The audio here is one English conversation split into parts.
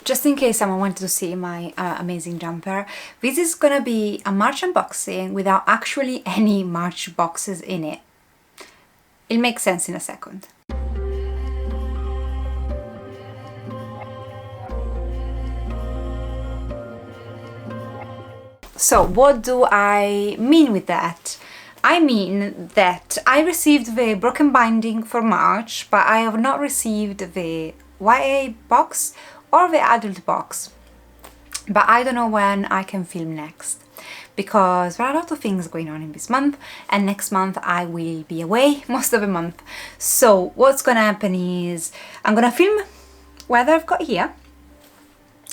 just in case someone wanted to see my amazing jumper, this is gonna be a March unboxing without actually any March boxes in it. It'll make sense in a second. So what do I mean with that? I mean that I received the broken binding for March, but I have not received the YA box or the adult box. But I don't know when I can film next, because there are a lot of things going on in this month, and next month I will be away most of the month. So what's gonna happen is I'm gonna film what I've got here,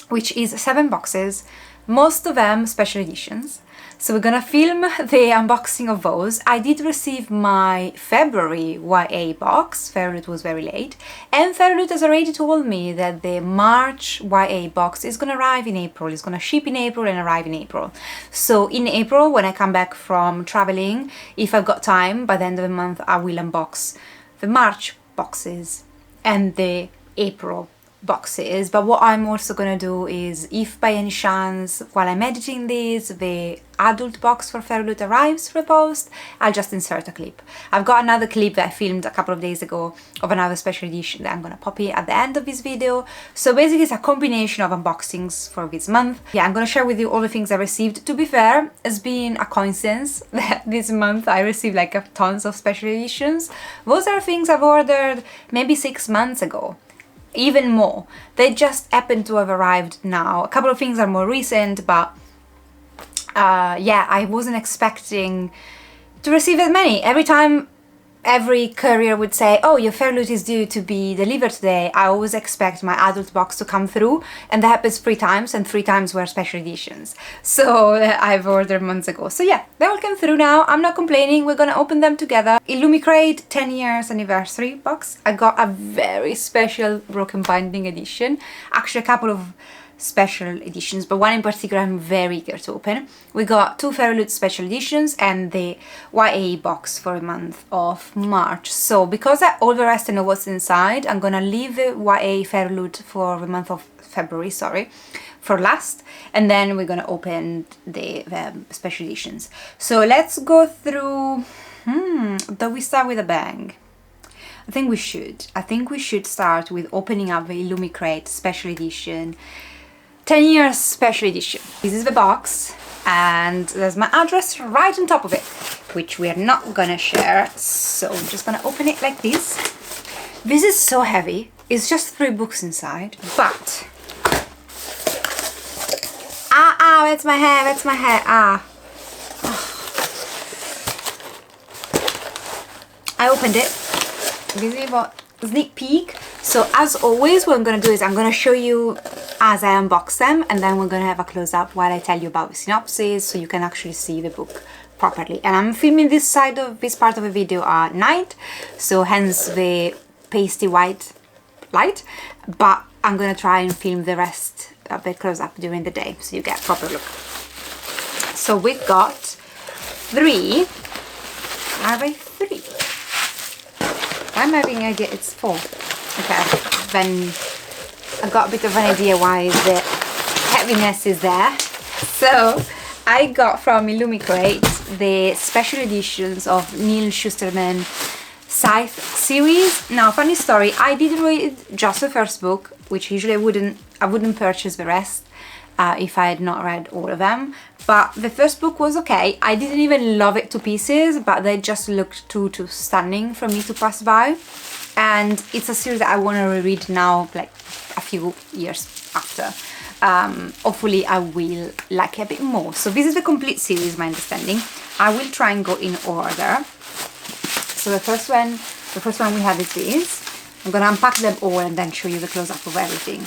which is 7 boxes, most of them special editions. So we're gonna film the unboxing of those. I did receive my February YA box. FairyLoot was very late, and FairyLoot has already told me that the March YA box is gonna arrive in April. It's gonna ship in April and arrive in April. So in April, when I come back from traveling, if I've got time, by the end of the month I will unbox the March boxes and the April boxes. But what I'm also gonna do is, if by any chance while I'm editing this the adult box for FairyLoot arrives for post, I'll just insert a clip. I've got another clip that I filmed a couple of days ago of another special edition that I'm gonna pop it at the end of this video. So basically it's a combination of unboxings for this month. Yeah, I'm gonna share with you all the things I received. To be fair, it's been a coincidence that this month I received like tons of special editions. Those are things I've ordered maybe 6 months ago. Even more. They just happen to have arrived now. A couple of things are more recent, but yeah, I wasn't expecting to receive as many. Every time every courier would say, oh, your FairyLoot is due to be delivered today, I always expect my adult box to come through, and that happens 3 times, and 3 times were special editions. So I've ordered months ago. So yeah, they all came through now. I'm not complaining. We're gonna open them together. Illumicrate 10 years anniversary box. I got a very special broken binding edition. Actually, a couple of special editions, but one in particular I'm very eager to open. We got 2 FairyLoot special editions and the YA box for the month of March. So because all the rest I know what's inside, I'm gonna leave the YA FairyLoot for the month of February, for last, and then we're gonna open the special editions. So let's go through. Do we start with a bang? I think we should. I think we should start with opening up the Illumicrate special edition 10 years special edition. This is the box, and there's my address right on top of it, which we are not gonna share. So I'm just gonna open it like this. This is so heavy. It's just 3 books inside, but that's my hair, that's my hair. I opened it. This is what sneak peek. So as always, what I'm gonna do is I'm gonna show you as I unbox them, and then we're gonna have a close-up while I tell you about the synopsis, so you can actually see the book properly. And I'm filming this part of the video at night, so hence the pasty white light, but I'm gonna try and film the rest of the close-up during the day, so you get a proper look. So we've got 3. Are they 3? I'm having an idea it's 4. Okay, then I got a bit of an idea why the heaviness is there. So I got from Illumicrate the special editions of Neil Shusterman Scythe series. Now, funny story, I did read just the first book, which usually I wouldn't purchase the rest if I had not read all of them. But the first book was okay. I didn't even love it to pieces, but they just looked too stunning for me to pass by. And it's a series that I want to reread now, like a few years after. Hopefully I will like it a bit more. So this is the complete series, my understanding. I will try and go in order. So the first one we have is this. I'm gonna unpack them all and then show you the close-up of everything.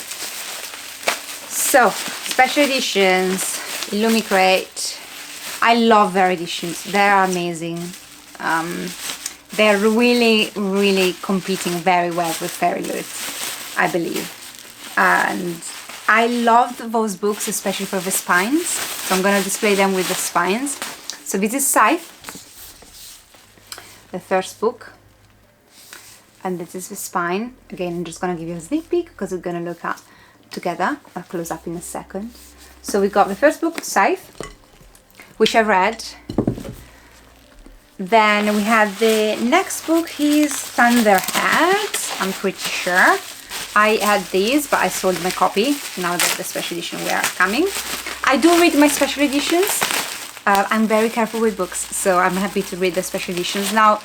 So, special editions, Illumicrate. I love their editions. They're amazing. They're really competing very well with FairyLoot, I believe. And I loved those books, especially for the spines. So I'm going to display them with the spines. So this is Scythe, the first book. And this is the spine. Again, I'm just going to give you a sneak peek because we're going to look at together. I'll close up in a second. So we got the first book, Scythe, which I read. Then we had the next book is Thunderhead, I'm pretty sure. I had these, but I sold my copy now that the special edition were coming. I do read my special editions. I'm very careful with books, so I'm happy to read the special editions. Now,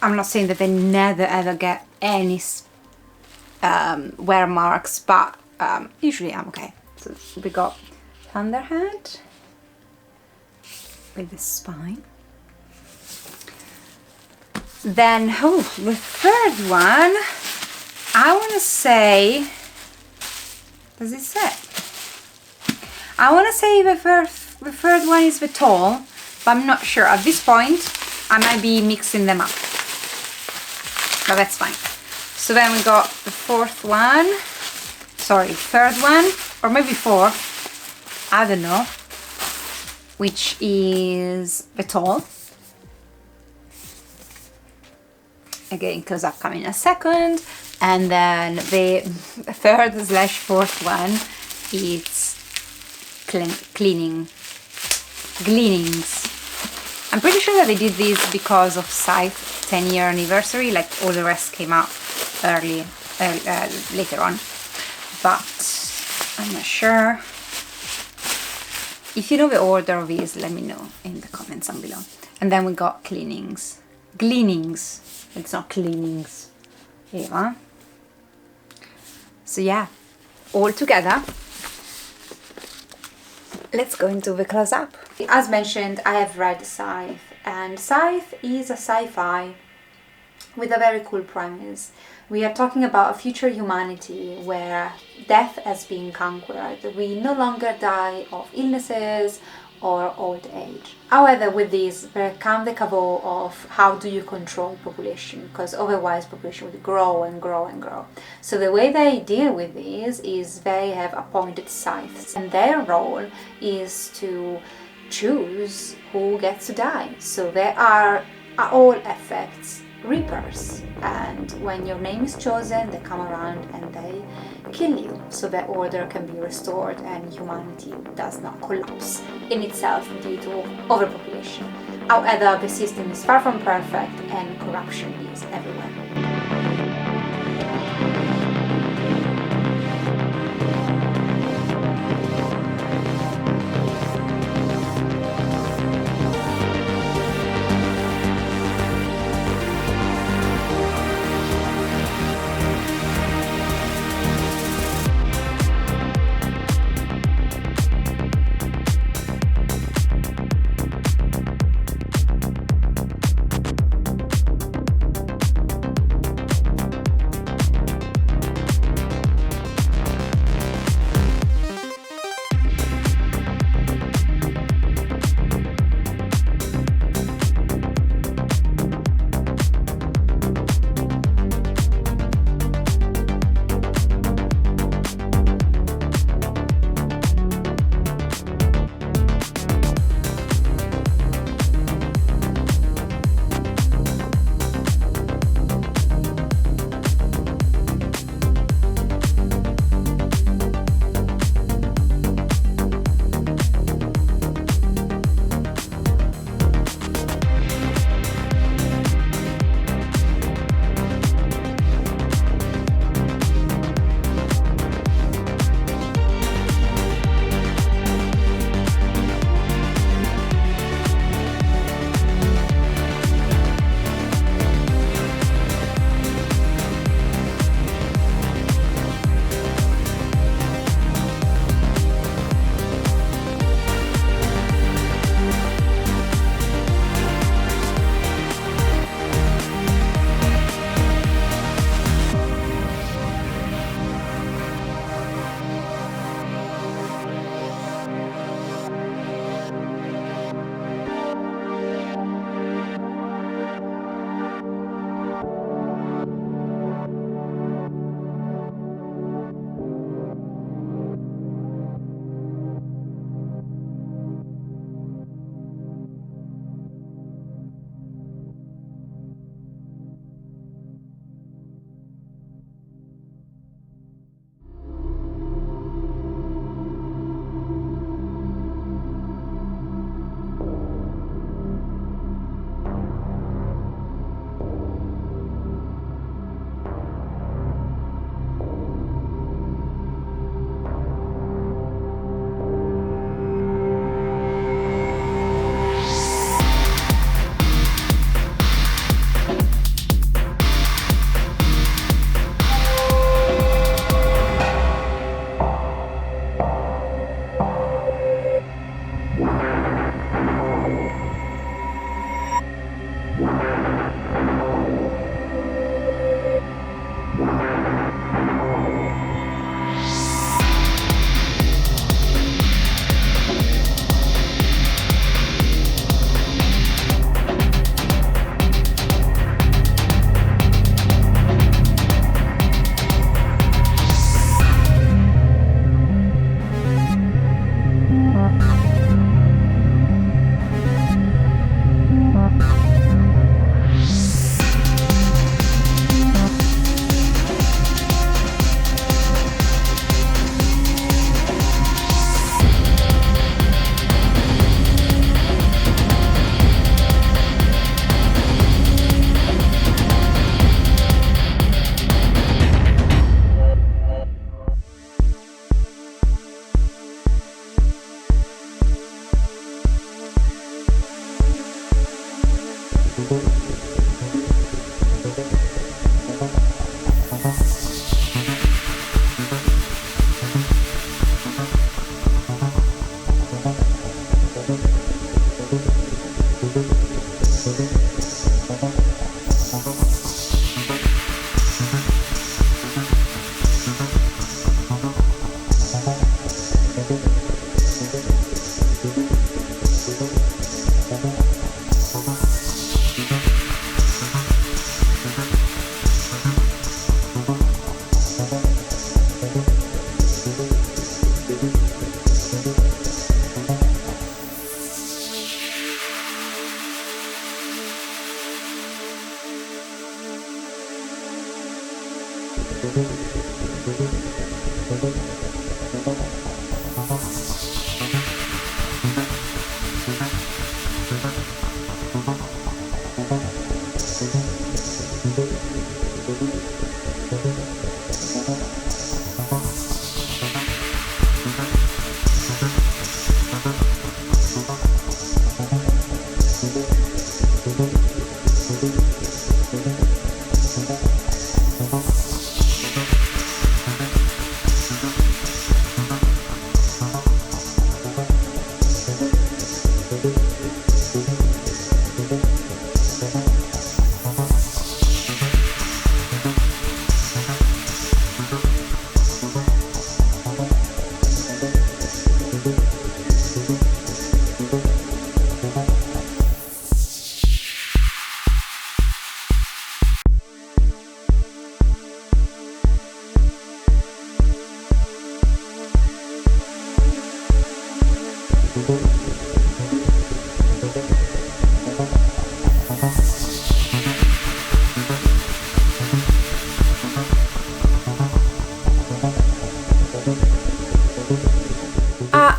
I'm not saying that they never ever get any wear marks, but usually I'm okay. So we got Thunderhead with the spine. Then, the third one, I want to say, does it say? I want to say the third one is the tall, but I'm not sure. At this point, I might be mixing them up, but that's fine. So then we got the third one, or maybe fourth, I don't know, which is the tall. Again, close up coming in a second. And then the third/fourth one, it's gleanings. I'm pretty sure that they did this because of Scythe 10-year anniversary, like all the rest came out later on, but I'm not sure. If you know the order of these, let me know in the comments down below. And then we got gleanings. It's not cleanings. Yeah. So yeah, all together. Let's go into the close-up. As mentioned, I have read Scythe, and Scythe is a sci-fi with a very cool premise. We are talking about a future humanity where death has been conquered. We no longer die of illnesses or old age. However, with this, there comes the cavil of how do you control population, because otherwise population would grow and grow and grow. So the way they deal with this is they have appointed scythes, and their role is to choose who gets to die. So they are all effects reapers, and when your name is chosen, they come around and they kill you, so that order can be restored and humanity does not collapse in itself due to overpopulation. However, the system is far from perfect and corruption is everywhere.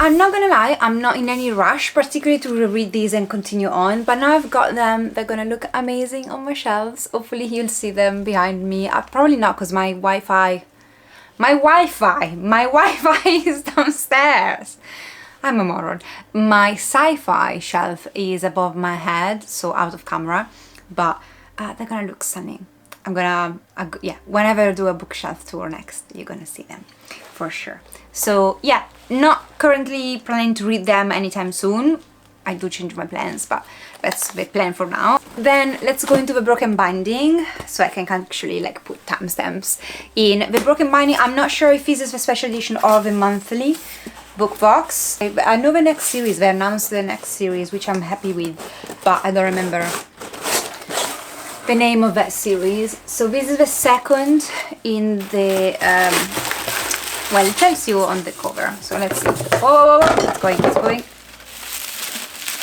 I'm not gonna lie, I'm not in any rush particularly to reread these and continue on, but now I've got them, they're gonna look amazing on my shelves. Hopefully you'll see them behind me. Probably not, because my Wi-Fi is downstairs. I'm a moron. My sci-fi shelf is above my head, so out of camera, but they're gonna look stunning. Yeah, whenever I do a bookshelf tour next, you're gonna see them for sure. So yeah, not currently planning to read them anytime soon. I do change my plans, but that's the plan for now. Then let's go into the broken binding, so I can actually like put timestamps in the broken binding. I'm not sure if this is the special edition or the monthly book box. I know the next series, they announced the next series, which I'm happy with, but I don't remember the name of that series. So this is the second in the well, it tells you on the cover, so let's see. Oh, it's going, it's going.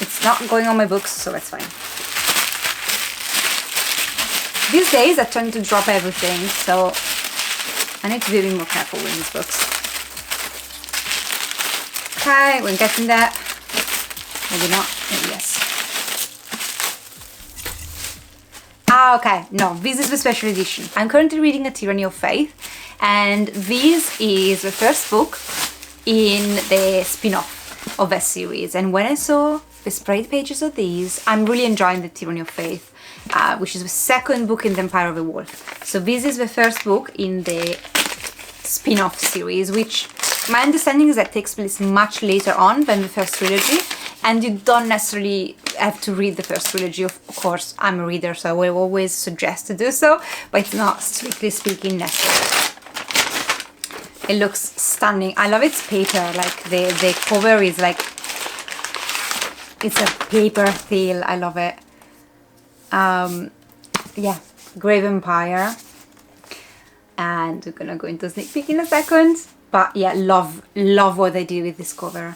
It's not going on my books, so that's fine. These days I tend to drop everything, so I need to be a bit more careful with these books. Okay, we're getting there. Maybe not, maybe yes. Ah, okay, no, this is the special edition. I'm currently reading A Tyranny of Faith, and this is the first book in the spin-off of that series. And when I saw the sprayed pages of these, I'm really enjoying The Tyranny of Faith, which is the second book in the Empire of the Wolf. So this is the first book in the spin-off series, which my understanding is that takes place much later on than the first trilogy, and you don't necessarily have to read the first trilogy. Of course, I'm a reader, so I will always suggest to do so, but it's not strictly speaking necessary. It looks stunning. I love its paper, like the cover is like, it's a paper feel. I love it. Yeah, Grave Empire. And we're gonna go into a sneak peek in a second. But yeah, love what they do with this cover.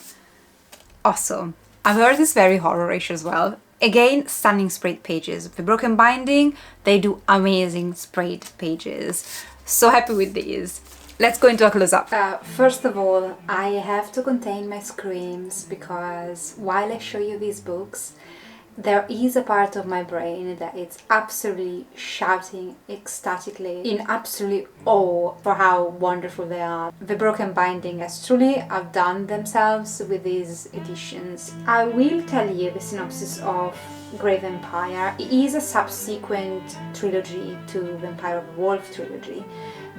Awesome. I've heard it's very horror-ish as well. Again, stunning sprayed pages. The broken binding, they do amazing sprayed pages. So happy with these. Let's go into a close-up. First of all, I have to contain my screams because while I show you these books, there is a part of my brain that is absolutely shouting ecstatically in absolute awe for how wonderful they are. The broken binding has truly outdone themselves with these editions. I will tell you the synopsis of Grey Vampire. It is a subsequent trilogy to Vampire of the Wolf trilogy.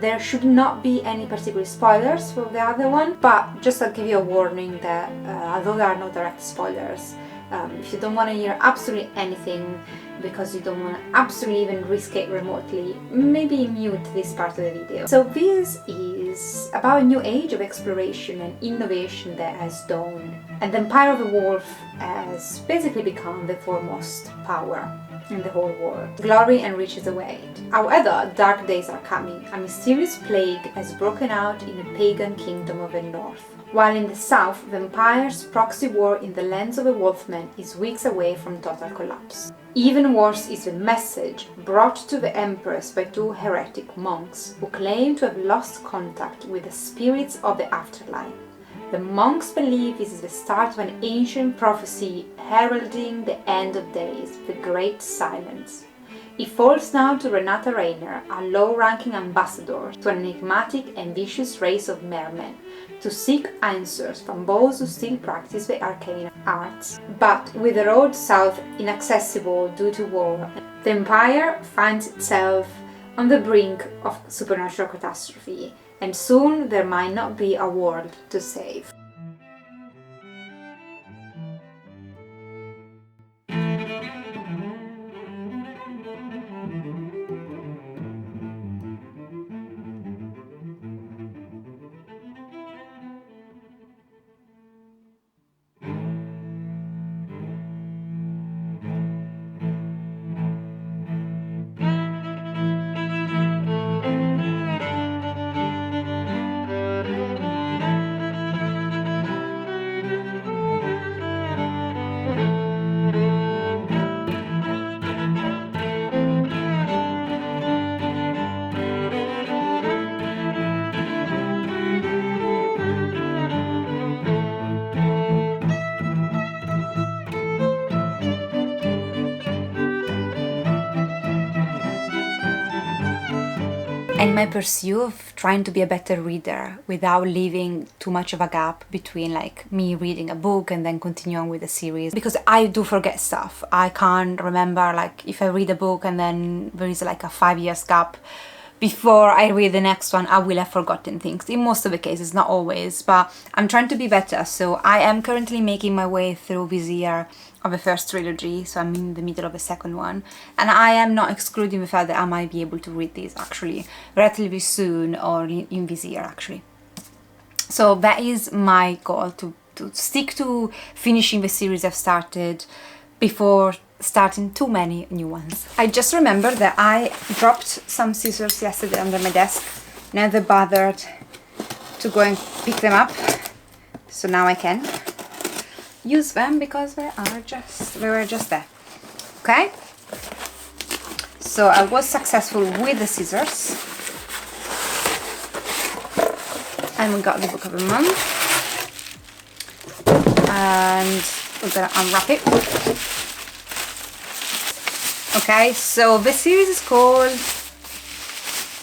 There should not be any particular spoilers for the other one, but just I'll give you a warning that although there are no direct spoilers, if you don't want to hear absolutely anything because you don't want to absolutely even risk it remotely, maybe mute this part of the video. So this is about a new age of exploration and innovation that has dawned, and the Empire of the Wolf has basically become the foremost power in the whole world. Glory and riches await. However, dark days are coming. A mysterious plague has broken out in the pagan kingdom of the north. While in the south, Vampire's proxy war in the lands of the Wolfmen is weeks away from total collapse. Even worse is the message brought to the Empress by two heretic monks who claim to have lost contact with the spirits of the afterlife. The monks believe this is the start of an ancient prophecy heralding the end of days, the Great Silence. It falls now to Renata Rayner, a low-ranking ambassador to an enigmatic and vicious race of mermen, to seek answers from those who still practice the arcane arts. But with the road south inaccessible due to war, the Empire finds itself on the brink of supernatural catastrophe, and soon there might not be a world to save. And my pursuit of trying to be a better reader without leaving too much of a gap between like me reading a book and then continuing with the series, because I do forget stuff. I can't remember, like if I read a book and then there is like a 5 years gap before I read the next one, I will have forgotten things. In most of the cases, not always, but I'm trying to be better. So I am currently making my way through this year of the first trilogy, so I'm in the middle of the second one, and I am not excluding the fact that I might be able to read this actually relatively soon, or in this year actually. So that is my goal, to stick to finishing the series I've started before starting too many new ones. I just remembered that I dropped some scissors yesterday under my desk, never bothered to go and pick them up, so now I can use them because they were just there. Okay, so I was successful with the scissors and we got the book of the month, and we're gonna unwrap it. Okay, so the series is called,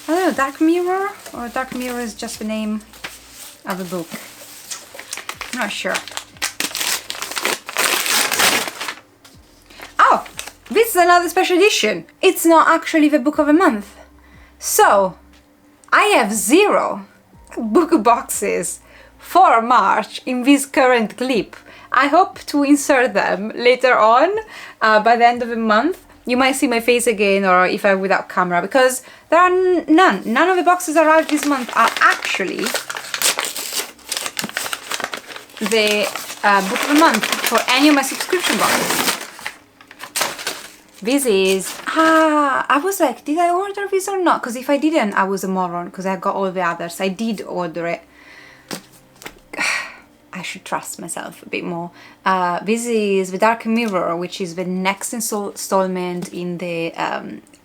I don't know, Dark Mirror, or Dark Mirror is just the name of the book, I'm not sure. Oh, this is another special edition. It's not actually the book of the month. So, I have 0 book boxes for March in this current clip. I hope to insert them later on by the end of the month. You might see my face again, or if I'm without camera, because there are none. None of the boxes arrived this month are actually the book of the month for any of my subscription boxes. This is, I was like, did I order this or not? Because if I didn't, I was a moron, because I got all the others. I did order it. I should trust myself a bit more. This is the Dark Mirror, which is the next installment in the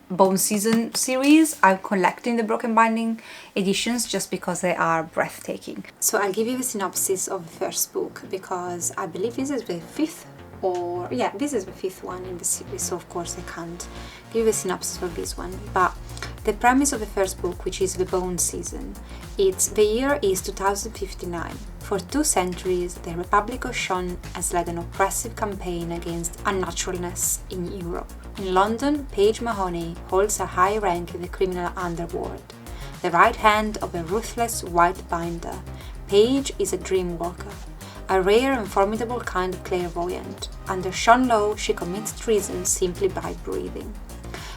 Bone Season series. I'm collecting the Broken Binding editions just because they are breathtaking. So I'll give you the synopsis of the first book, because I believe this is the 5th, or yeah, this is the 5th one in the series, so of course I can't give you a synopsis for this one. But the premise of the first book, which is the Bone Season, the year is 2059. For 2 centuries, the Republic of Sean has led an oppressive campaign against unnaturalness in Europe. In London, Paige Mahoney holds a high rank in the criminal underworld. The right hand of a ruthless white binder, Paige is a dream walker, a rare and formidable kind of clairvoyant. Under Sean law, she commits treason simply by breathing.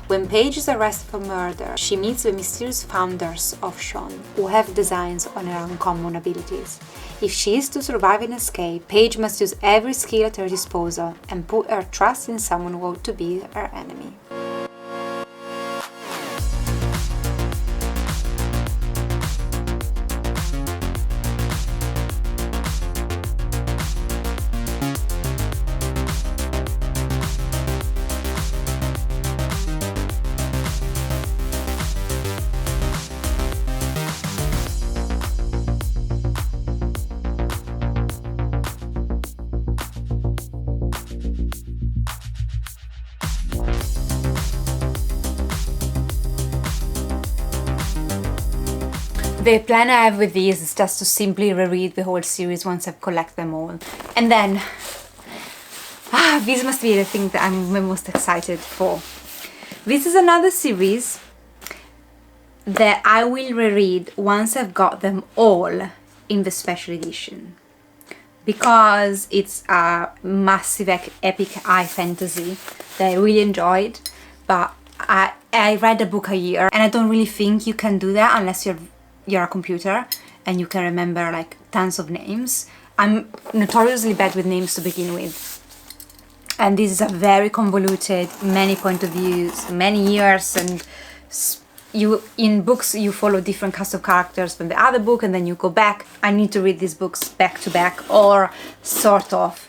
When Paige is arrested for murder, she meets the mysterious founders of Sean, who have designs on her uncommon abilities. If she is to survive and escape, Paige must use every skill at her disposal and put her trust in someone who ought to be her enemy. The plan I have with these is just to simply reread the whole series once I've collected them all. And then, this must be the thing that I'm the most excited for. This is another series that I will reread once I've got them all in the special edition. Because it's a massive epic high fantasy that I really enjoyed. But I read a book a year and I don't really think you can do that unless you're a computer and you can remember like tons of names. I'm notoriously bad with names to begin with. And this is a very convoluted, many point of views, many years, and in books you follow different cast of characters from the other book and then you go back. I need to read these books back to back or sort of.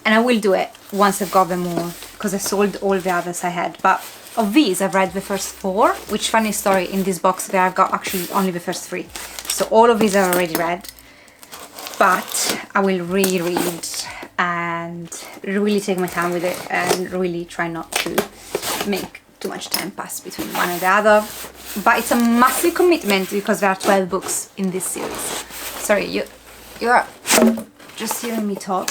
And I will do it once I've got them all because I sold all the others I had. But of these, I've read the first 4, which funny story, in this box there I've got actually only the first 3. So all of these are already read, but I will reread and really take my time with it and really try not to make too much time pass between one and the other. But it's a massive commitment because there are 12 books in this series. Sorry, you're just hearing me talk.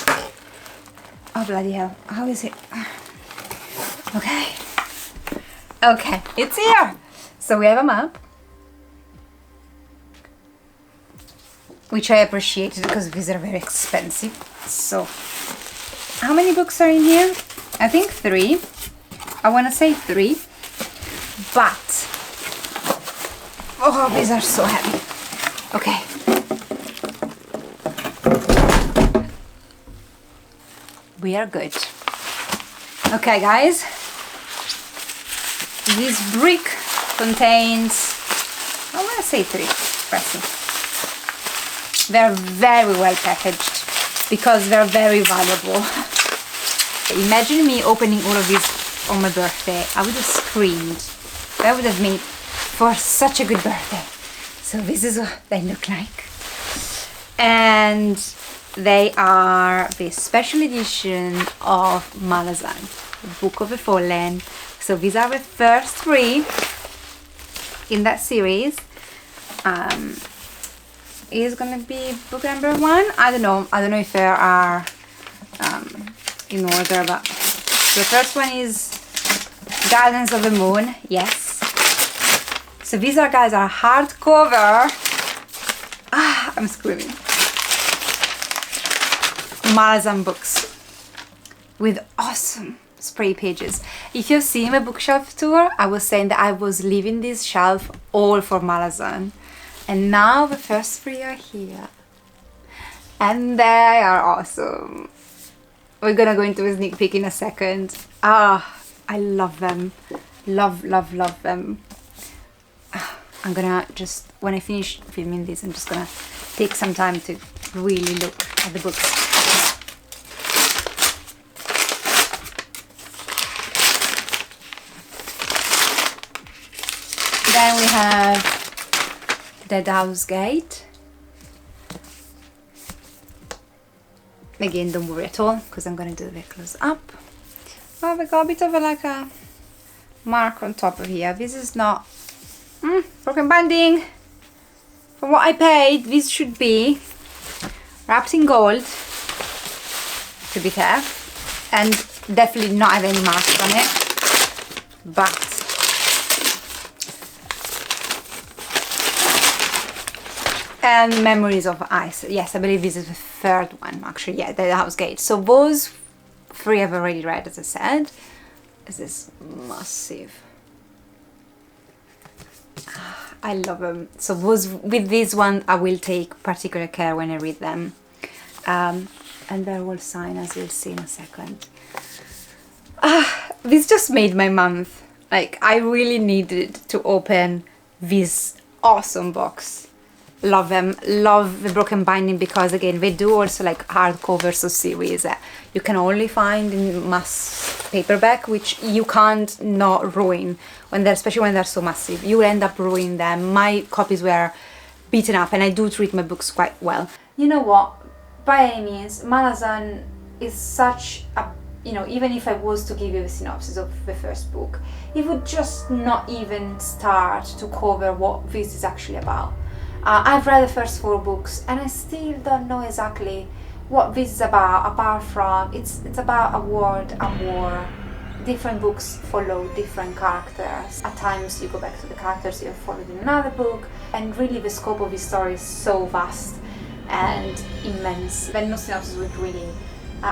Oh bloody hell, how is it? Okay, it's here. So we have a map, which I appreciated because these are very expensive. So, how many books are in here? I think 3. I want to say 3, but oh, these are so heavy. Okay. We are good. Okay, guys. This brick contains, I want to say 3 pressing. They're very well packaged because they're very valuable. Imagine me opening all of these on my birthday. I would have screamed. That would have made for such a good birthday. So this is what they look like. And they are the special edition of Malazan, the Book of the Fallen. So these are the first 3 in that series. Is gonna be book number 1. I don't know if there are in order, but the first one is Gardens of the Moon. Yes. So these guys are hardcover. I'm screaming. Malazan books with awesome spray pages. If you've seen my bookshelf tour, I was saying that I was leaving this shelf all for Malazan, and now the first 3 are here and they are awesome. We're gonna go into a sneak peek in a second. I love them. Love them. I'm gonna just, when I finish filming this, I'm just gonna take some time to really look at the books. Then we have Dead House Gate. Again, don't worry at all, because I'm going to do the close up. Oh, we got a bit of a mark on top of here. This is not broken binding. For what I paid, this should be wrapped in gold, to be fair, and definitely not have any marks on it, but and Memories of Ice. Yes, I believe this is the third one, actually. Yeah, the House Gate. So those 3 I've already read, as I said. This is massive. I love them. So those, with this one, I will take particular care when I read them. And they're all signed, as you'll see in a second. This just made my month. Like, I really needed to open this awesome box. Love them. Love the broken binding, because again, they do also like hardcovers of series that you can only find in mass paperback, which you can't not ruin when they're, especially when they're so massive. You end up ruining them. My copies were beaten up, and I do treat my books quite well. You know what? By any means, Malazan is such a, you know, even if I was to give you the synopsis of the first book, it would just not even start to cover what this is actually about. I've read the first 4 books, and I still don't know exactly what this is about, apart from it's about a world, a war. Different books follow different characters. At times you go back to the characters you have followed in another book, and really the scope of this story is so vast and immense that no synopsis would really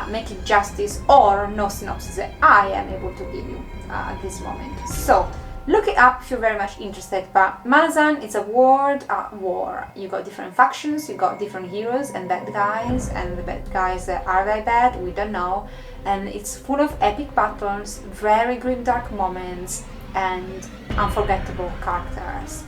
make it justice, or no synopsis that I am able to give you at this moment. So look it up if you're very much interested. But Malazan, it's a world war. You got different factions, you got different heroes and bad guys, and the bad guys are they bad? We don't know. And it's full of epic battles, very grim dark moments, and unforgettable characters.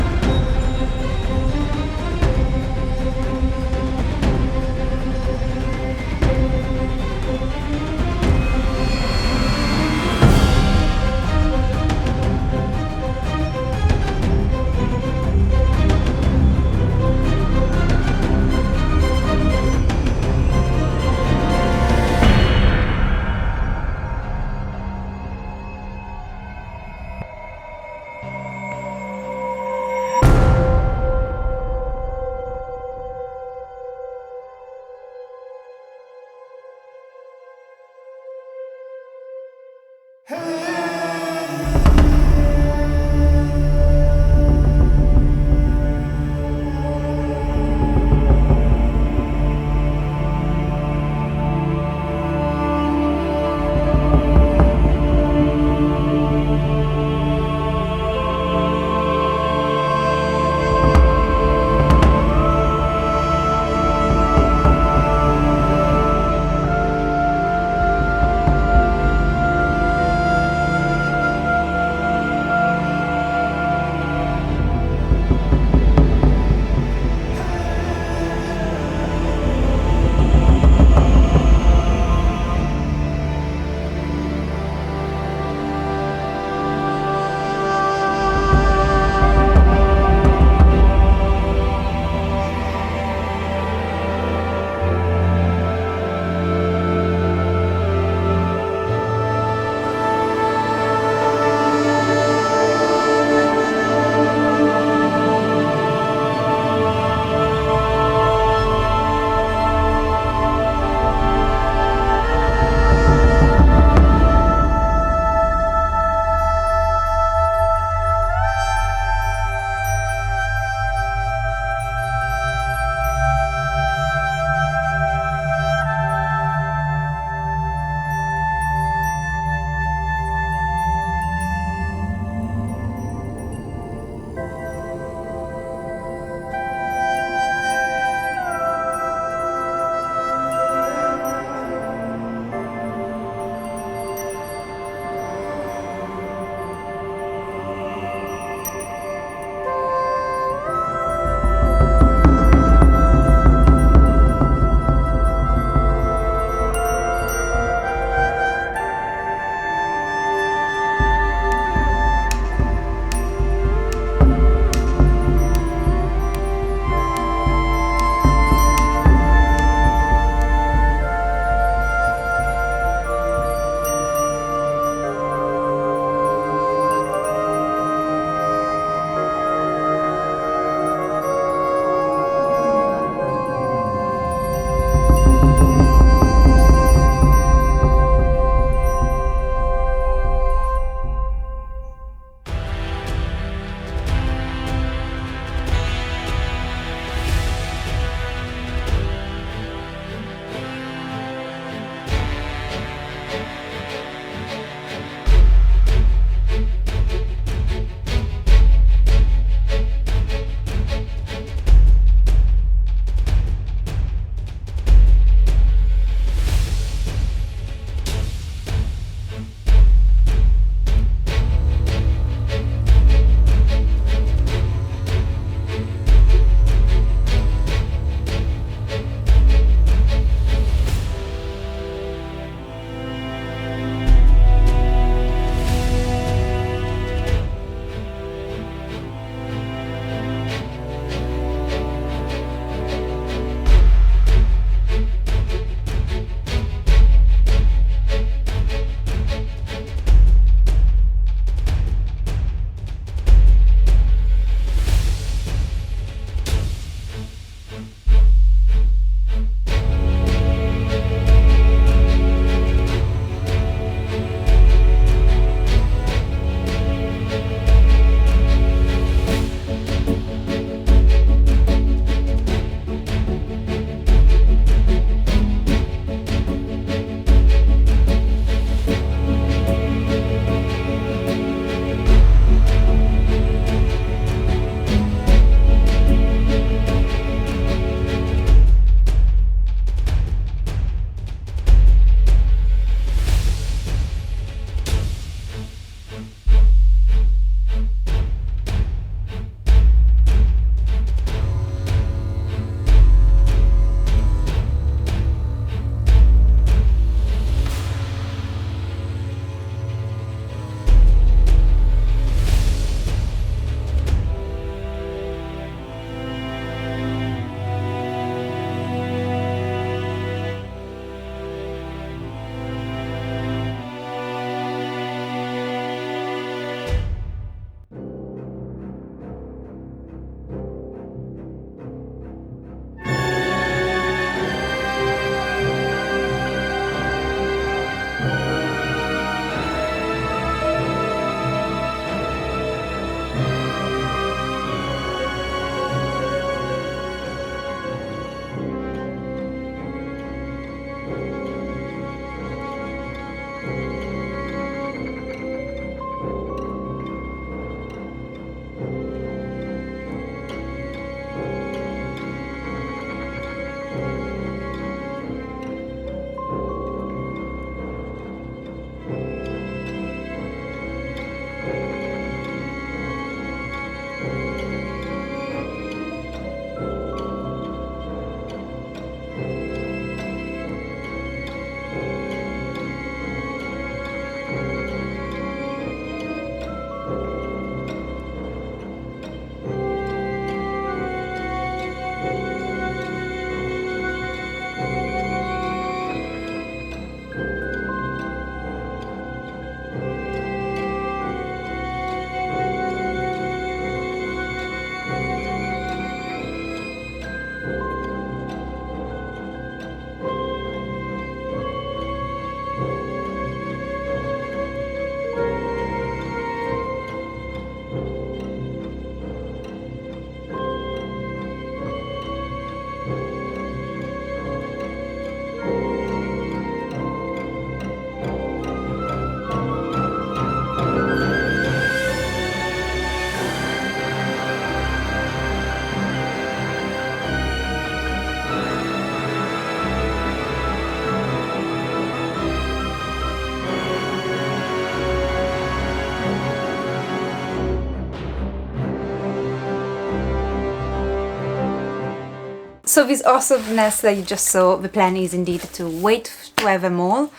So this awesomeness that you just saw, the plan is indeed to wait to have them all.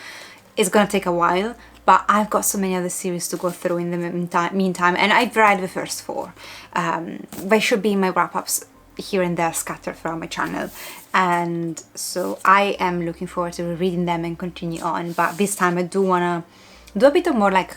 It's gonna take a while, but I've got so many other series to go through in the meantime, and I've read the first 4. They should be in my wrap-ups here and there scattered throughout my channel, and so I am looking forward to reading them and continue on. But this time I do wanna do a bit of more like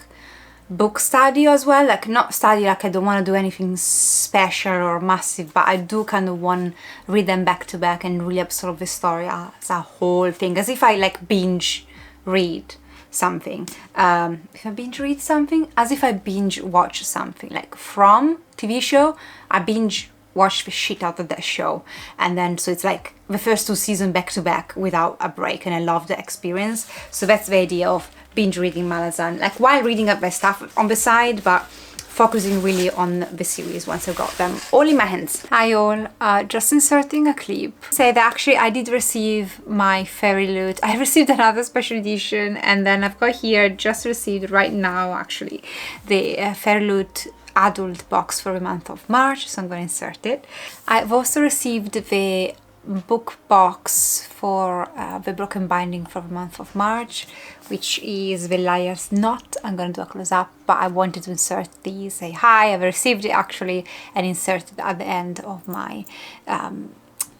book study as well, like not study, like I don't want to do anything special or massive, but I do kind of want to read them back to back and really absorb the story as a whole thing, as if I like binge read something. If I binge read something, as if I binge watch something, like from TV show, I binge watch the shit out of that show, and then so it's like the first 2 seasons back to back without a break, and I love the experience. So that's the idea of binge reading Malazan, like while reading up my stuff on the side, but focusing really on the series once I've got them all in my hands. Hi all, just inserting a clip. Say that actually I did receive my FairyLoot. I received another special edition, and then I've got here, just received right now actually, the FairyLoot adult box for the month of March, so I'm going to insert it. I've also received the book box for the broken binding for the month of March, which is the Liar's Knot. I'm going to do a close-up, but I wanted to insert these, say hi, I've received it actually, and insert it at the end of my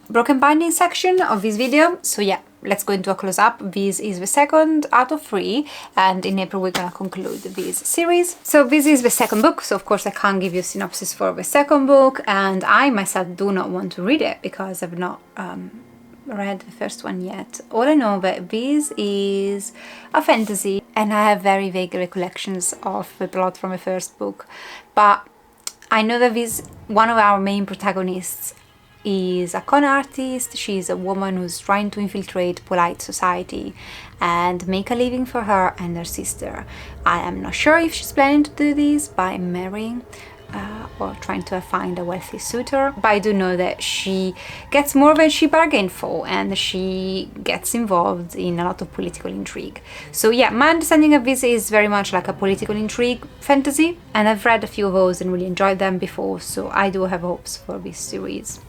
broken binding section of this video. So yeah, let's go into a close-up. This is the second out of 3, and in April we're gonna conclude this series. So this is the second book, so of course I can't give you a synopsis for the second book, and I myself do not want to read it because I've not read the first one yet. All I know that this is a fantasy, and I have very vague recollections of the plot from the first book, but I know that this one of our main protagonists is a con artist. She's a woman who's trying to infiltrate polite society and make a living for her and her sister. I am not sure if she's planning to do this by marrying or trying to find a wealthy suitor, but I do know that she gets more than she bargained for, and she gets involved in a lot of political intrigue. So yeah, my understanding of this is very much like a political intrigue fantasy, and I've read a few of those and really enjoyed them before, so I do have hopes for this series.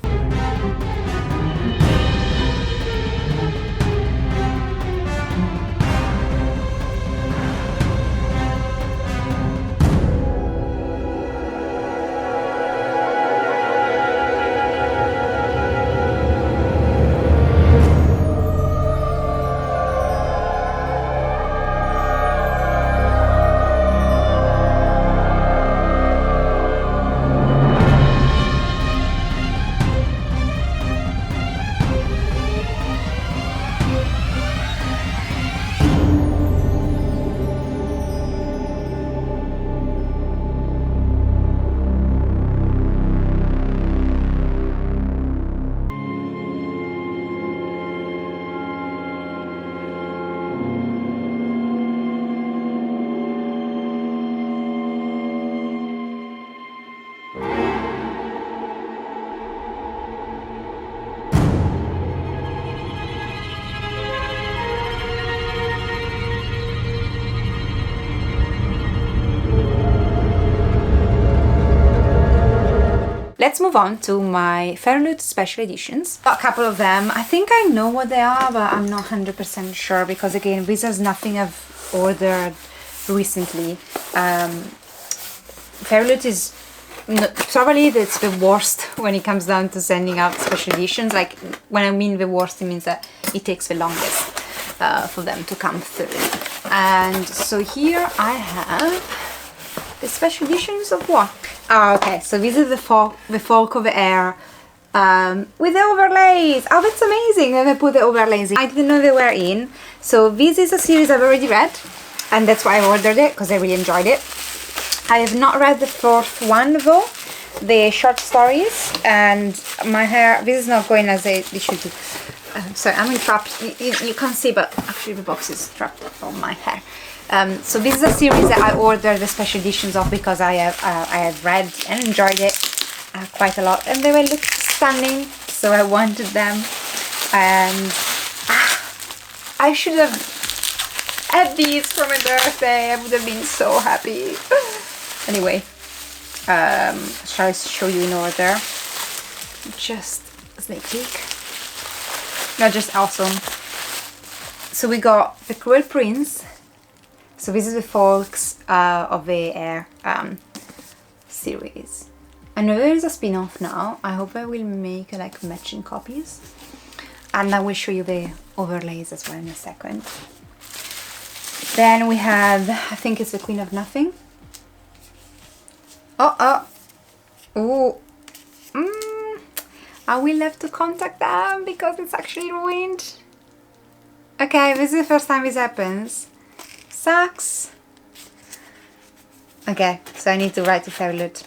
let's move on to my FairyLoot special editions. Got a couple of them. I think I know what they are, but I'm not 100% sure because again, this is nothing I've ordered recently. FairyLoot is probably it's the worst when it comes down to sending out special editions. Like when I mean the worst, it means that it takes the longest for them to come through. And so here I have the special editions of what? Oh, okay, so this is the folk of the air with the overlays. Oh, that's amazing that they put the overlays in. I didn't know they were in. So this is a series I've already read, and that's why I ordered it, because I really enjoyed it. I have not read the fourth one though, the short stories, and my hair, this is not going as it should do. Sorry, I'm entrapped. You can't see, but actually the box is trapped on my hair. So this is a series that I ordered the special editions of because I have read and enjoyed it quite a lot, and they were look stunning, so I wanted them, and I should have had these for my birthday. I would have been so happy. Anyway, shall I show you in order? Just a sneak peek. Not just awesome. So we got the Cruel Prince. So this is the folks of the Air series. I know there is a spin-off now. I hope I will make like matching copies. And I will show you the overlays as well in a second. Then we have, I think it's the Queen of Nothing. Oh, I will have to contact them because it's actually ruined. Okay, this is the first time this happens. Sucks. Okay, so I need to write to FairyLoot.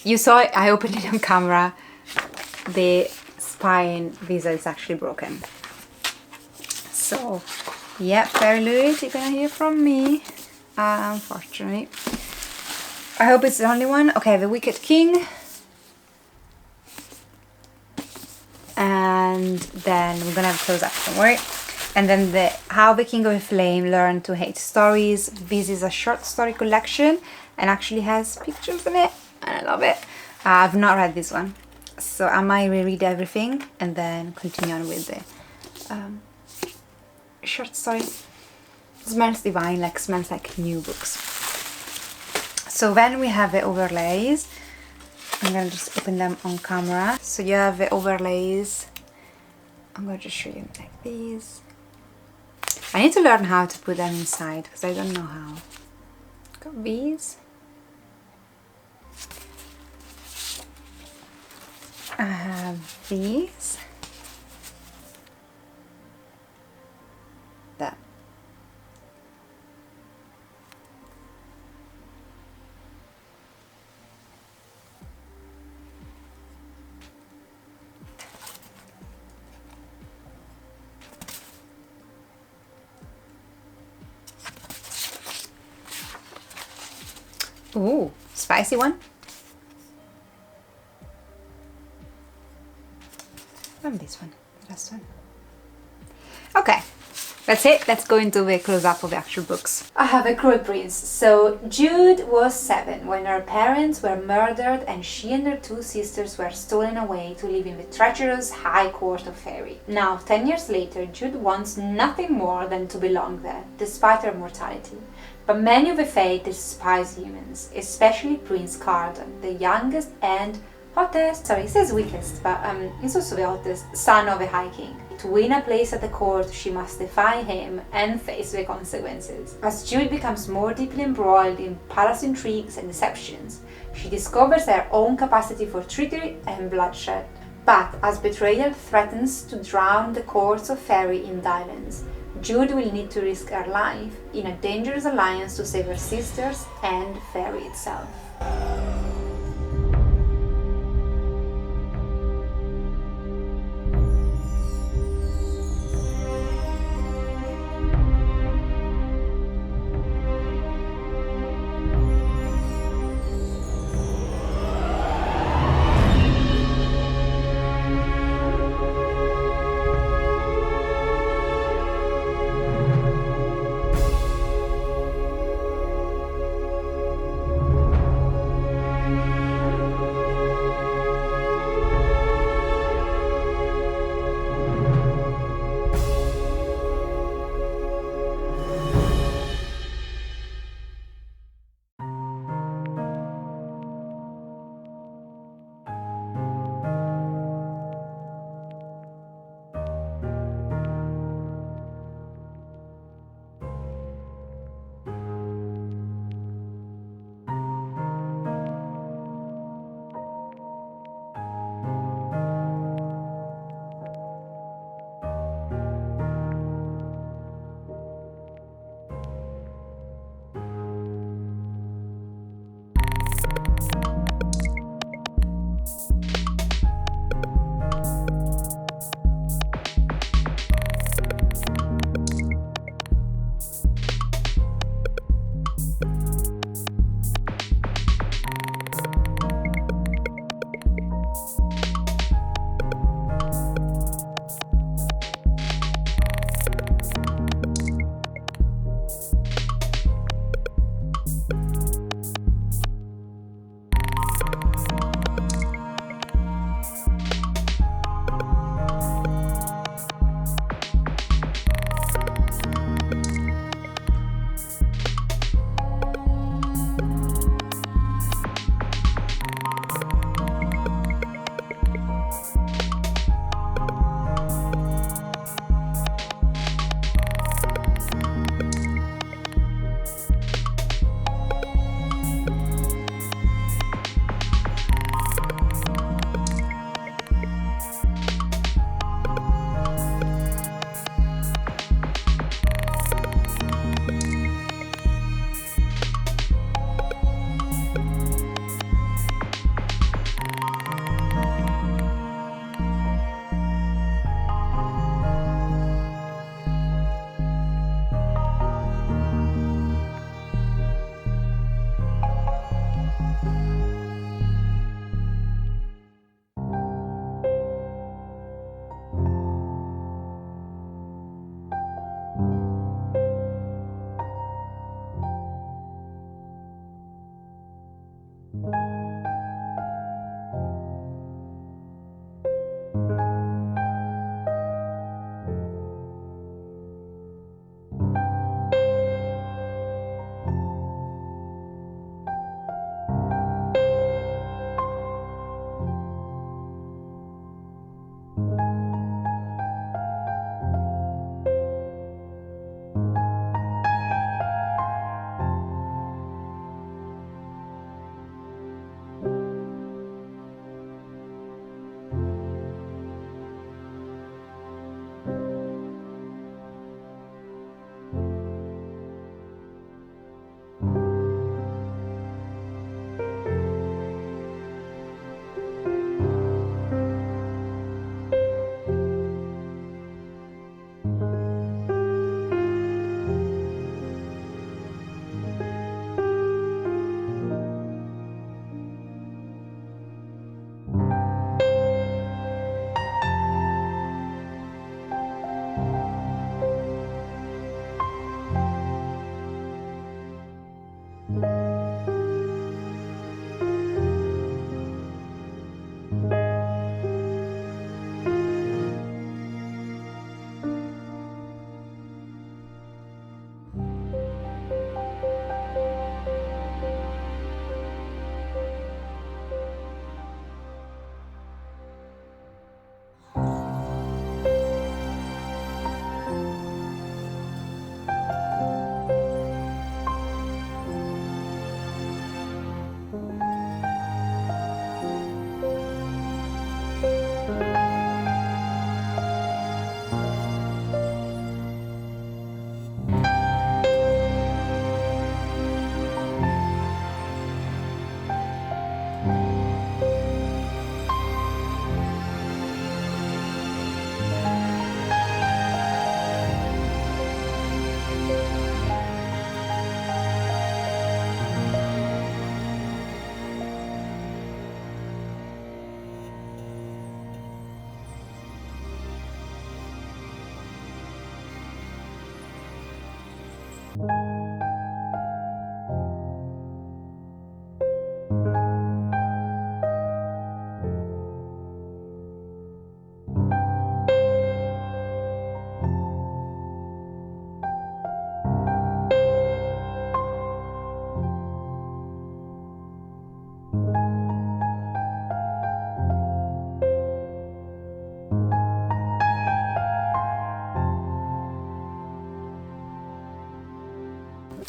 You saw it, I opened it on camera. The spine visa is actually broken. So, yeah, FairyLoot, you're gonna hear from me. Unfortunately. I hope it's the only one. Okay, the Wicked King. And then we're gonna have a close up, don't worry. And then the How the King of the Flame Learned to Hate Stories. This is a short story collection and actually has pictures in it, and I love it. I've not read this one, so I might reread everything and then continue on with the short story. Smells divine, like smells like new books. So then we have the overlays. I'm gonna just open them on camera. So you have the overlays. I'm gonna just show you like these. I need to learn how to put them inside because I don't know how. Got these. I have these. That. Ooh, spicy one. And this one, the last one. Okay, that's it. Let's go into the close-up of the actual books. I have a Cruel Prince. So Jude was 7 when her parents were murdered and she and her 2 sisters were stolen away to live in the treacherous High Court of Fairy. Now, 10 years later, Jude wants nothing more than to belong there, despite her mortality. But many of the Fae despise humans, especially Prince Cardon, the youngest and hottest, sorry, it says weakest, but he's also the hottest son of the High King. To win a place at the court, she must defy him and face the consequences. As Jude becomes more deeply embroiled in palace intrigues and deceptions, she discovers her own capacity for trickery and bloodshed. But as betrayal threatens to drown the courts of Fairy in violence, Jude will need to risk her life in a dangerous alliance to save her sisters and Fairy itself.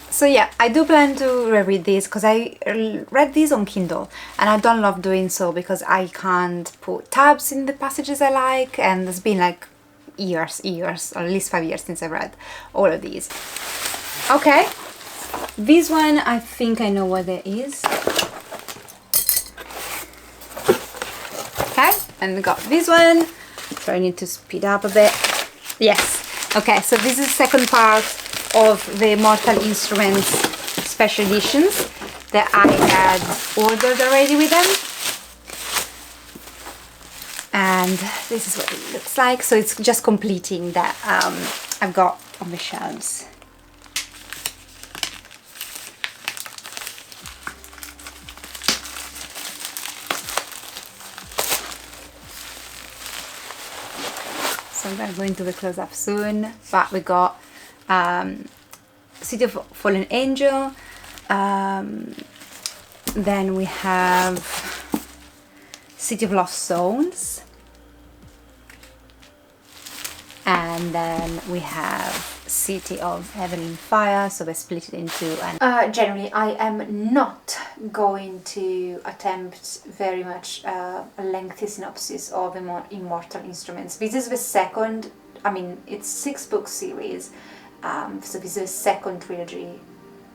So yeah, I do plan to reread this because I read this on Kindle and I don't love doing so because I can't put tabs in the passages I like, and it's been like years, or at least 5 years since I read all of these. Okay, this one I think I know what it is. Okay, and we got this one, so I need to speed up a bit. Yes, okay, so this is the second part of the Mortal Instruments special editions that I had ordered already with them. And this is what it looks like. So it's just completing that I've got on the shelves. So I'm going to go into the close-up soon, but we got City of Fallen Angel, then we have City of Lost Souls, and then we have City of Heaven and Fire, so we split it into. And generally I am not going to attempt very much a lengthy synopsis of Immortal Instruments. This is the second, I mean it's 6-book series. So this is the second trilogy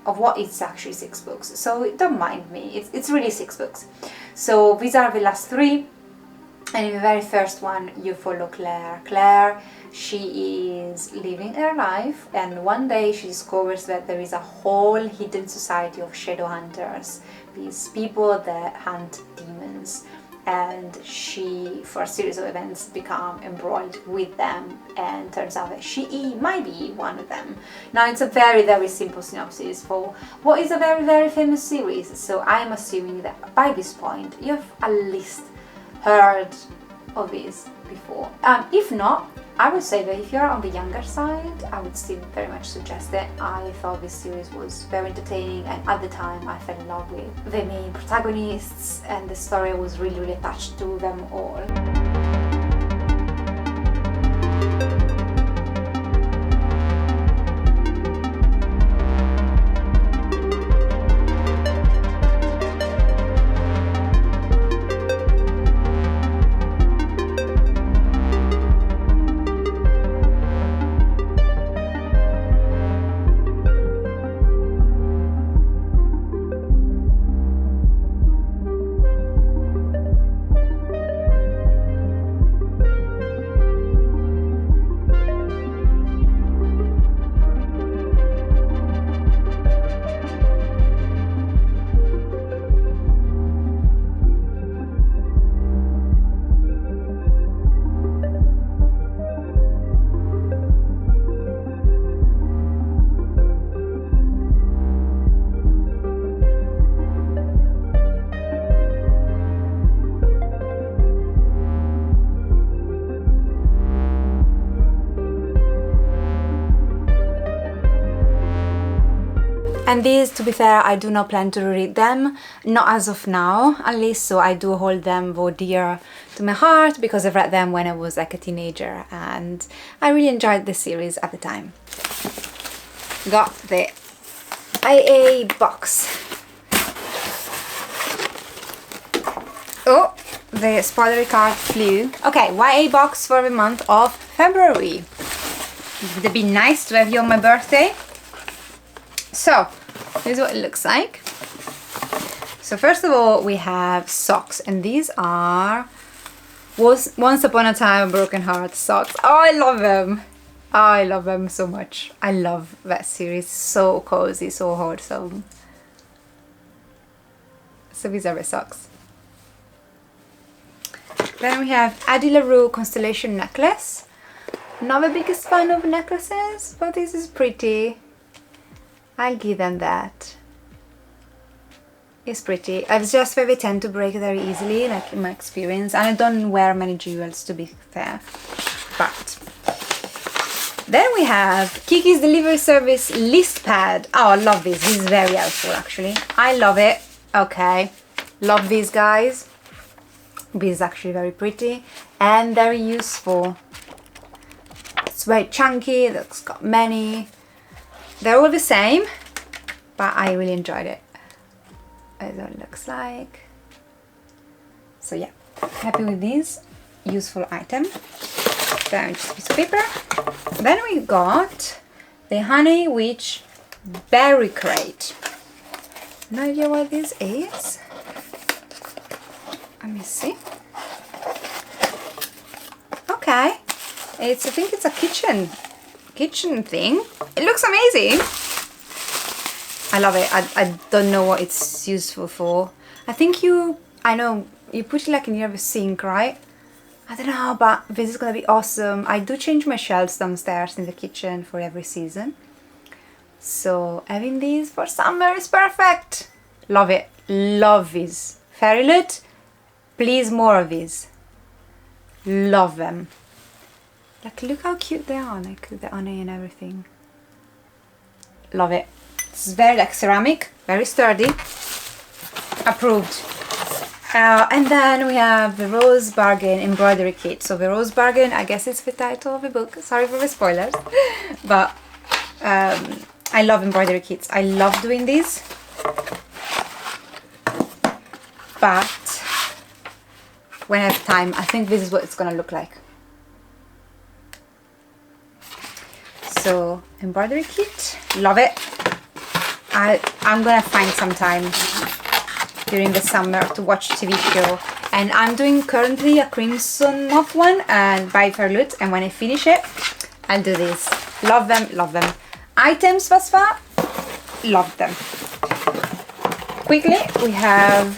of what is actually 6 books. So don't mind me, it's really 6 books. So these are the last 3, and in the very first one you follow Claire. Claire She is living her life, and one day she discovers that there is a whole hidden society of shadow hunters, these people that hunt demons, and she, for a series of events, become embroiled with them, and turns out that she might be one of them. Now, it's a very, very simple synopsis for what is a very, very famous series, so I am assuming that by this point you've at least heard of this before. If not, I would say that if you're on the younger side, I would still very much suggest it. I thought this series was very entertaining, and at the time I fell in love with the main protagonists, and the story was really, really attached to them all. And these, to be fair, I do not plan to read them, not as of now at least, so I do hold them very dear to my heart because I've read them when I was like a teenager and I really enjoyed this series at the time. Got the AA box. Oh, the spoilery card flew. Okay, YA box for the month of February. Would it be nice to have you on my birthday? So, here's what it looks like. So first of all, we have socks, and these are Once Upon a Time a Broken Heart socks. Oh, I love them. Oh, I love them so much. I love that series. So cozy, so wholesome. So these are the socks. Then we have Addie LaRue Constellation Necklace. Not the biggest fan of necklaces, but this is pretty. I'll give them that. It's pretty. It's just that they tend to break very easily, like in my experience, and I don't wear many jewels, to be fair. But then we have Kiki's Delivery Service List Pad. Oh, I love this. This is very helpful, actually. I love it. Okay. Love these guys. This is actually very pretty and very useful. It's very chunky. It's got many. They're all the same, but I really enjoyed it. That's what it looks like. So yeah, happy with these. Useful item. Then just a piece of paper. Then we got the Honey Witch Berry Crate. No idea what this is. Let me see. Okay, I think it's a kitchen thing. It looks amazing. I love it. I don't know what it's useful for. I know you put it like near the sink, right? I don't know, but this is gonna be awesome. I do change my shelves downstairs in the kitchen for every season, so having these for summer is perfect. Love it. Love these. FairyLoot, please, more of these. Love them. Like, look how cute they are, like the honey and everything. Love it. It's very like ceramic, very sturdy. Approved. And then we have the Rose Bargain Embroidery Kit. So the Rose Bargain, I guess it's the title of the book. Sorry for the spoilers. But I love embroidery kits. I love doing these. But when I have time, I think this is what it's gonna look like. So, embroidery kit, love it. I'm gonna find some time during the summer to watch TV show and I'm doing currently a Crimson Moth one and by FairyLoot, and when I finish it I'll do this. Love them, love them. Items thus far, love them. Quickly, we have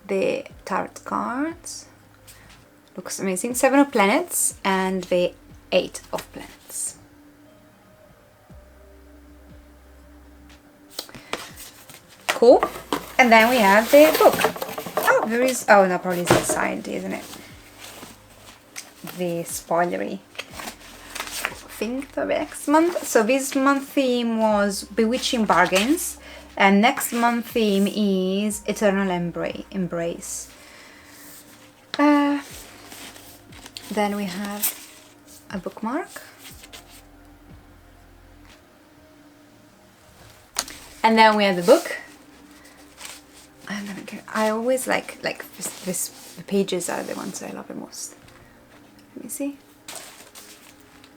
the tarot cards. Looks amazing. 7 of planets and the 8 of planets. Cool. And then we have the book. Oh, there is... Oh, no, probably it's inside, isn't it? The spoilery thing for next month. So this month theme was Bewitching Bargains. And next month theme is Eternal Embrace. Then we have a bookmark. And then we have the book. I always like this, the pages are the ones I love the most. Let me see.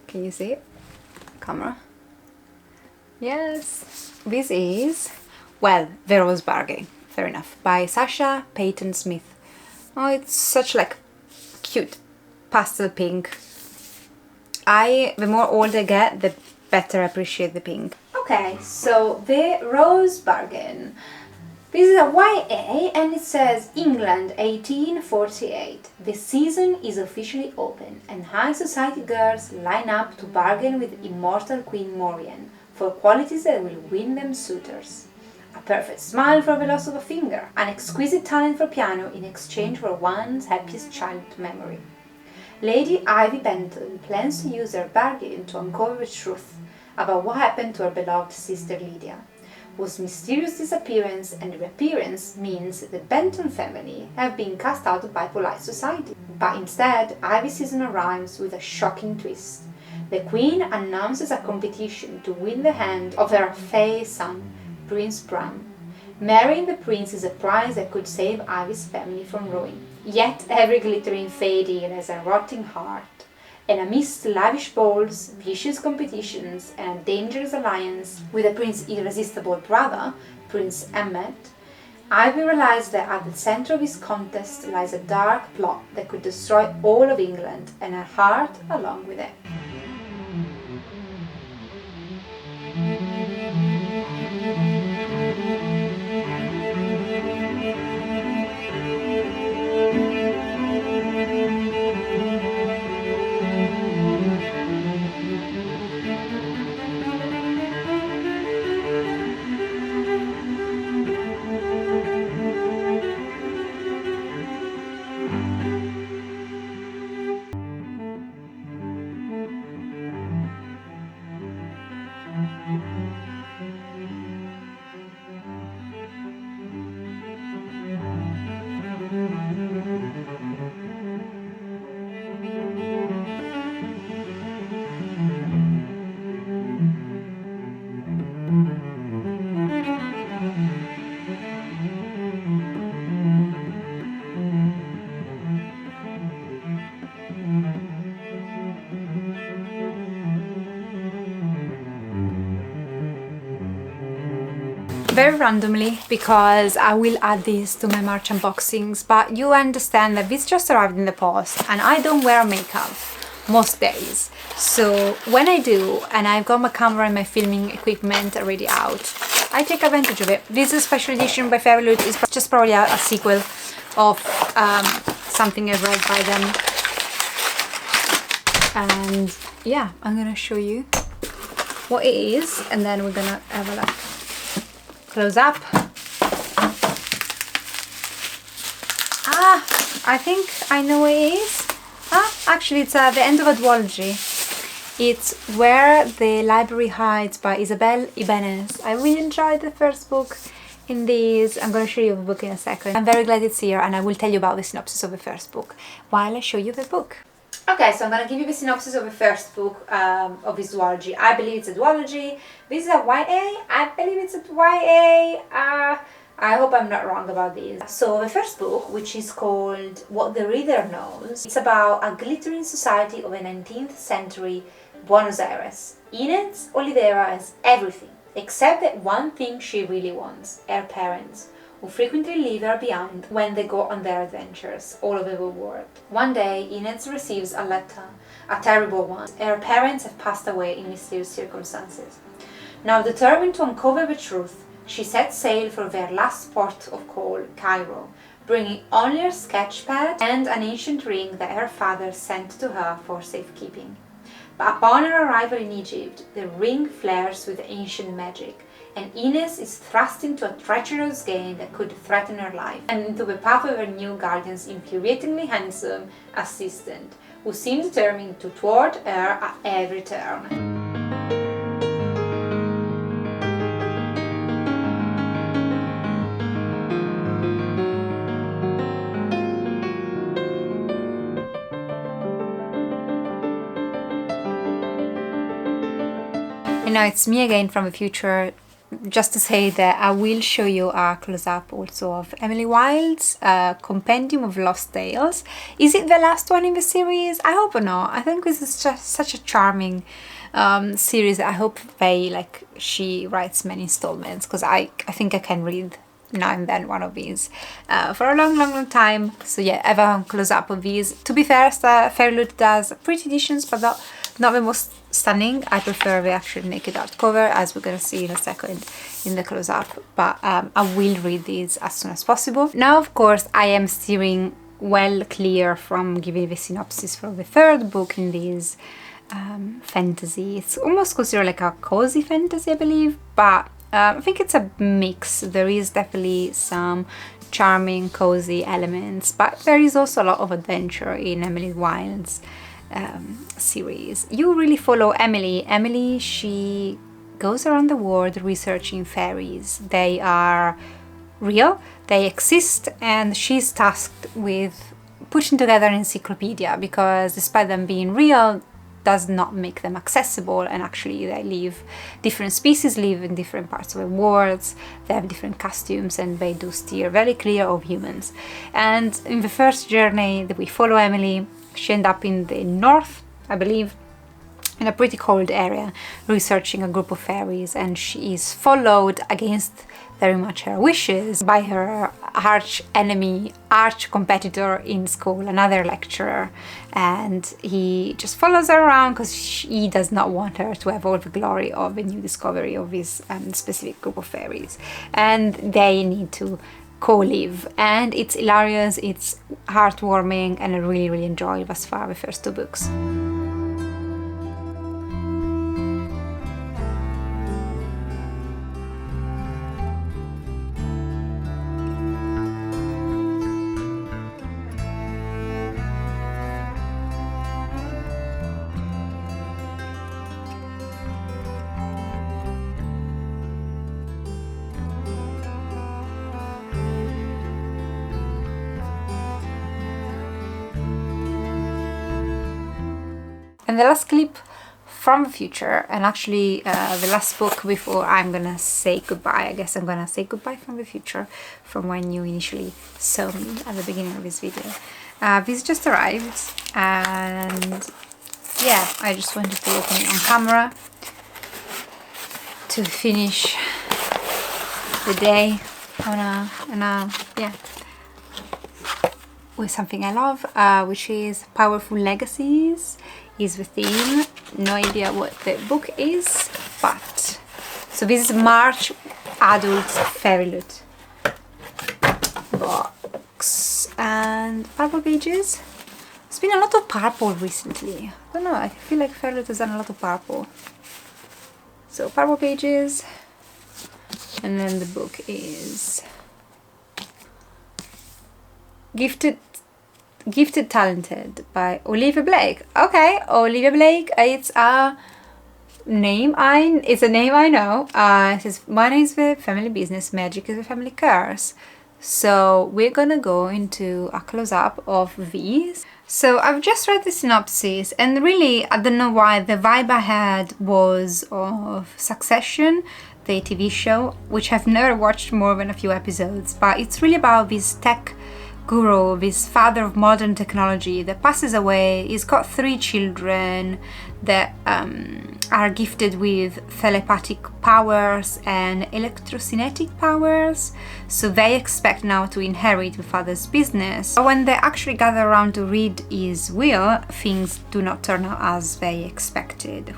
Can you see it? Camera. Yes. This is, well, The Rose Bargain. Fair enough. By Sasha Peyton Smith. Oh, it's such like cute pastel pink. The more old I get, the better I appreciate the pink. Okay, so The Rose Bargain. This is a YA and it says England 1848. The season is officially open and high society girls line up to bargain with immortal Queen Morian for qualities that will win them suitors. A perfect smile for the loss of a finger, an exquisite talent for piano in exchange for one's happiest childhood memory. Lady Ivy Benton plans to use her bargain to uncover the truth about what happened to her beloved sister Lydia, whose mysterious disappearance and reappearance means the Benton family have been cast out by polite society. But instead, Ivy's season arrives with a shocking twist. The Queen announces a competition to win the hand of her Fae son, Prince Bran. Marrying the prince is a prize that could save Ivy's family from ruin. Yet every glittering Fae deal has a rotting heart, and amidst lavish balls, vicious competitions, and a dangerous alliance with the prince's irresistible brother, Prince Emmet, Ivy realized that at the center of his contest lies a dark plot that could destroy all of England, and her heart along with it. Very randomly, because I will add this to my March unboxings, but you understand that this just arrived in the post and I don't wear makeup most days. So when I do, and I've got my camera and my filming equipment already out, I take advantage of it. This is a special edition by FairyLoot. It's just probably a sequel of something I've read by them. And yeah, I'm gonna show you what it is, and then we're gonna have a look. Close up. I think I know what it is. Actually it's The End of a Duology. It's Where the Library Hides by Isabel Ibanez. I really enjoyed the first book in this. I'm going to show you the book in a second. I'm very glad it's here, and I will tell you about the synopsis of the first book while I show you the book. Okay, so I'm going to give you the synopsis of the first book of this duology. I believe it's a duology. This is a YA. I believe it's a YA. I hope I'm not wrong about this. So the first book, which is called What the Reader Knows, it's about a glittering society of a 19th century Buenos Aires. In it, Olivera has everything, except that one thing she really wants, her parents, who frequently leave her behind when they go on their adventures all over the world. One day, Ines receives a letter, a terrible one. Her parents have passed away in mysterious circumstances. Now determined to uncover the truth, she sets sail for their last port of call, Cairo, bringing only her sketchpad and an ancient ring that her father sent to her for safekeeping. But upon her arrival in Egypt, the ring flares with ancient magic, and Ines is thrust into a treacherous game that could threaten her life, and into the path of her new guardian's infuriatingly handsome assistant, who seems determined to thwart her at every turn. And now it's me again from the future, just to say that I will show you a close-up also of Emily Wilde's Compendium of Lost Tales. Is it the last one in the series? I hope not. I think this is just such a charming series. I hope she writes many installments, because I think I can read now and then one of these for a long time. So yeah, I have a close-up of these. To be fair, FairyLoot does pretty editions, but not the most stunning. I prefer the actual naked hardcover, as we're gonna see in a second in the close-up, but I will read these as soon as possible. Now, of course, I am steering well clear from giving the synopsis for the third book in this fantasy. It's almost considered like a cozy fantasy, I believe, but I think it's a mix. There is definitely some charming, cozy elements, but there is also a lot of adventure in Emily Wilde's series. You really follow Emily. Emily, she goes around the world researching fairies. They are real, they exist, and she's tasked with putting together an encyclopedia, because despite them being real, does not make them accessible, and actually different species live in different parts of the world, they have different costumes, and they do steer very clear of humans. And in the first journey that we follow Emily, she ends up in the north, I believe, in a pretty cold area, researching a group of fairies, and she is followed, against very much her wishes, by her arch enemy, arch competitor in school, another lecturer, and he just follows her around because he does not want her to have all the glory of the new discovery of this specific group of fairies, and they need to co-live, and it's hilarious, it's heartwarming, and I really enjoyed thus far the first two books. And the last clip from the future, and actually the last book before I'm gonna say goodbye. I guess I'm gonna say goodbye from the future, from when you initially saw me at the beginning of this video. This just arrived, and yeah, I just wanted to open it on camera to finish the day with something I love, which is Powerful Legacies is the theme. No idea what the book is, but so this is March Adult FairyLoot box, and purple pages. There's been a lot of purple recently. I don't know, I feel like FairyLoot has done a lot of purple. So purple pages, and then the book is Gifted Talented by Olivia Blake. Okay, Olivia Blake, it's a name I know. It says, money is the family business, magic is the family curse. So we're gonna go into a close-up of these. So I've just read the synopsis, and really I don't know why the vibe I had was of Succession, the TV show, which I've never watched more than a few episodes, but it's really about this tech guru, this father of modern technology that passes away. He's got 3 children that are gifted with telepathic powers and electrocinetic powers, so they expect now to inherit the father's business. But when they actually gather around to read his will, things do not turn out as they expected.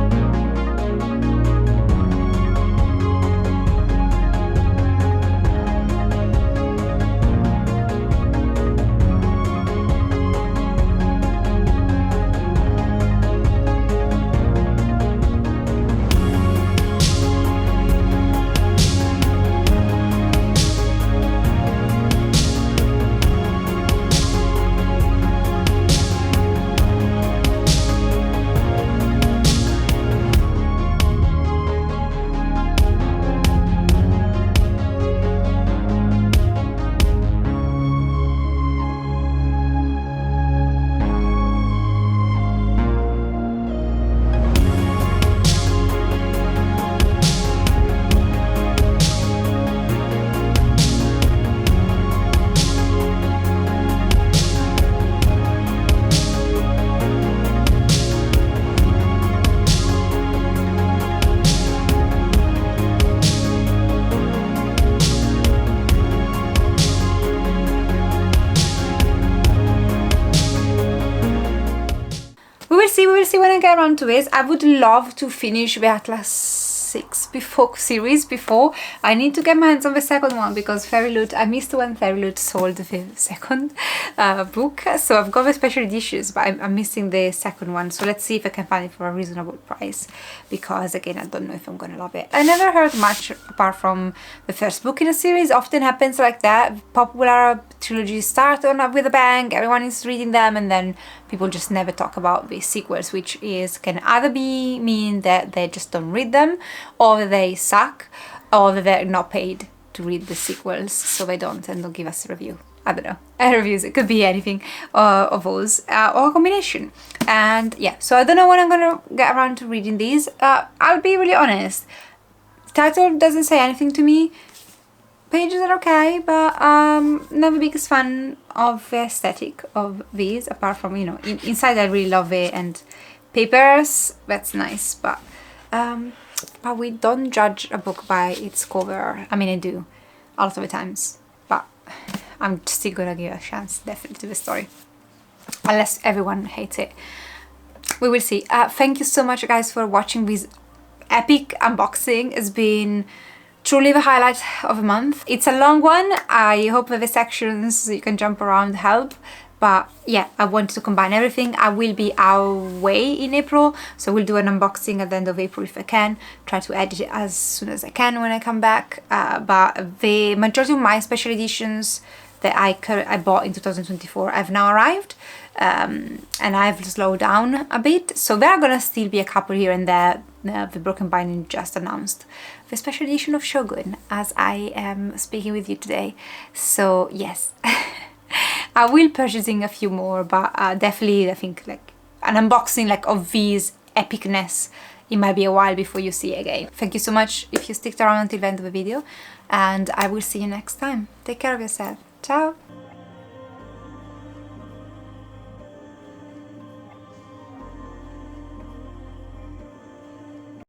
We will see when I get around to this. I would love to finish the Atlas 6 series before. I need to get my hands on the second one because FairyLoot, I missed when FairyLoot sold the second book, so I've got the special editions, but I'm missing the second one, so let's see if I can find it for a reasonable price, because again, I don't know if I'm gonna love it. I never heard much apart from the first book in a series. Often happens like that. Popular trilogies start on with a bang, everyone is reading them, and then people just never talk about the sequels, which can either mean that they just don't read them, or they suck, or that they're not paid to read the sequels, so they don't, and they'll give us a review. I don't know. Reviews, it could be anything of those, or a combination. And yeah, so I don't know when I'm gonna get around to reading these. I'll be really honest. The title doesn't say anything to me. Pages are okay, but not the biggest fan of the aesthetic of these, apart from, you know, inside I really love it, and papers, that's nice, but we don't judge a book by its cover. I mean, I do a lot of the times, but I'm still gonna give a chance, definitely, to the story, unless everyone hates it. We will see. Thank you so much, guys, for watching this epic unboxing. It's been truly the highlight of the month. It's a long one. I hope that the sections you can jump around help. But yeah, I wanted to combine everything. I will be away in April, so we'll do an unboxing at the end of April if I can. Try to edit it as soon as I can when I come back. But the majority of my special editions that I bought in 2024 have now arrived, and I've slowed down a bit. So there are gonna still be a couple here and there. The Broken Binding just announced the special edition of Shogun as I am speaking with you today. So yes. I will purchasing a few more, but definitely I think like an unboxing like of these epicness, it might be a while before you see it again. Thank you so much if you sticked around until the end of the video, and I will see you next time. Take care of yourself. Ciao!